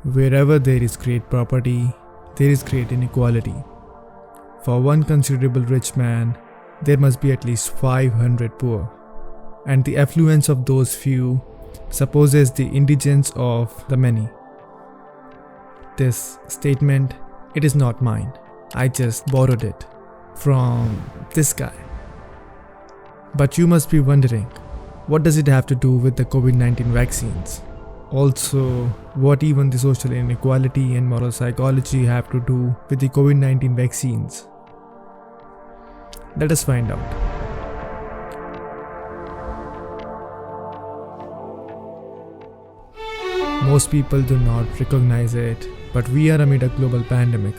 Wherever there is great property, there is great inequality. For one considerable rich man, there must be at least 500 poor. And the affluence of those few supposes the indigence of the many. This statement, it is not mine. I just borrowed it from this guy. But you must be wondering, what does it have to do with the COVID-19 vaccines? Also, what even the social inequality and moral psychology have to do with the COVID-19 vaccines? Let us find out. Most people do not recognize it, but we are amid a global pandemic.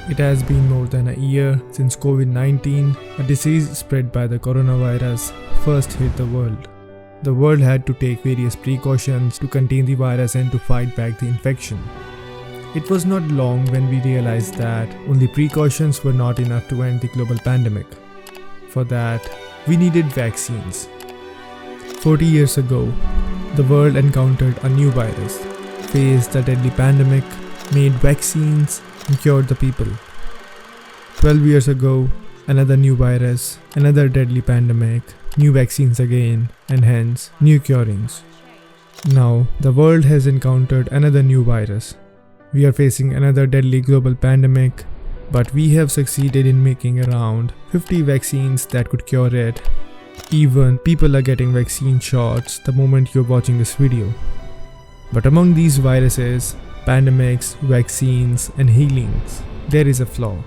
It has been more than a year since COVID-19, a disease spread by the coronavirus, first hit the world. The world had to take various precautions to contain the virus and to fight back the infection. It was not long when we realized that only precautions were not enough to end the global pandemic. For that, we needed vaccines. 40 years ago, the world encountered a new virus, faced a deadly pandemic, made vaccines, and cured the people. 12 years ago, another new virus, another deadly pandemic, new vaccines again, and hence new curings. Now, the world has encountered another new virus. We are facing another deadly global pandemic, but we have succeeded in making around 50 vaccines that could cure it. Even people are getting vaccine shots the moment you're watching this video. But among these viruses, pandemics, vaccines, and healings, there is a flaw.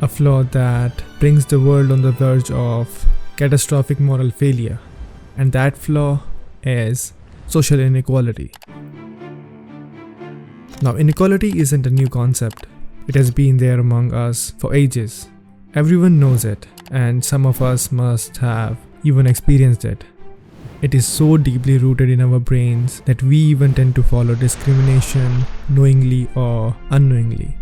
A flaw that brings the world on the verge of catastrophic moral failure. And that flaw is social inequality. Now, inequality isn't a new concept. It has been there among us for ages. Everyone knows it, and some of us must have even experienced it. It is so deeply rooted in our brains that we even tend to follow discrimination knowingly or unknowingly.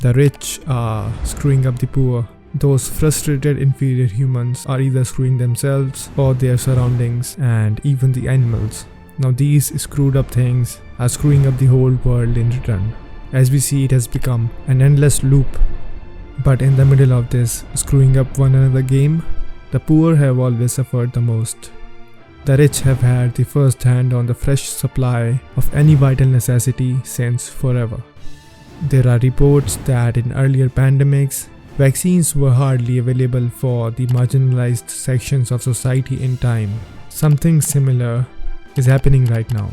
The rich are screwing up the poor. Those frustrated inferior humans are either screwing themselves or their surroundings and even the animals. Now these screwed up things are screwing up the whole world in return. As we see, it has become an endless loop. But in the middle of this screwing up one another game, the poor have always suffered the most. The rich have had the first hand on the fresh supply of any vital necessity since forever. There are reports that in earlier pandemics, vaccines were hardly available for the marginalized sections of society in time. Something similar is happening right now.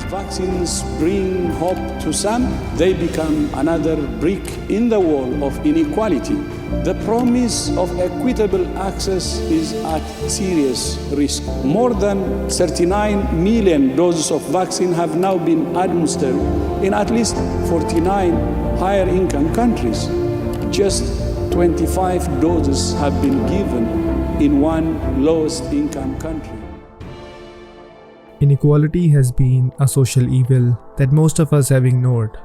Vaccines bring hope to some, they become another brick in the wall of inequality. The promise of equitable access is at serious risk. More than 39 million doses of vaccine have now been administered in at least 49 higher income countries. Just 25 doses have been given in one lowest income country. Inequality has been a social evil that most of us have ignored.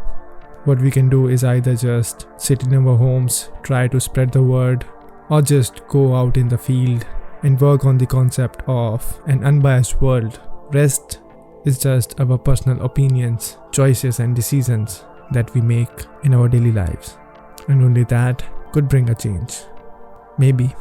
What we can do is either just sit in our homes, try to spread the word, or just go out in the field and work on the concept of an unbiased world. Rest is just our personal opinions, choices, and decisions that we make in our daily lives. And only that could bring a change. Maybe.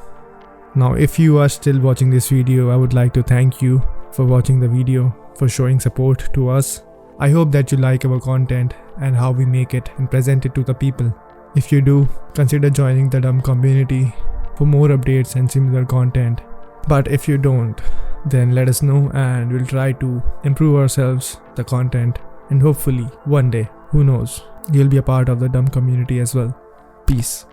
Now, if you are still watching this video, I would like to thank you for watching the video, for showing support to us. I hope that you like our content and how we make it and present it to the people. If you do, consider joining the Dumb community for more updates and similar content. But if you don't, then let us know and we'll try to improve ourselves, the content, and hopefully one day, who knows, you'll be a part of the Dumb community as well. Peace.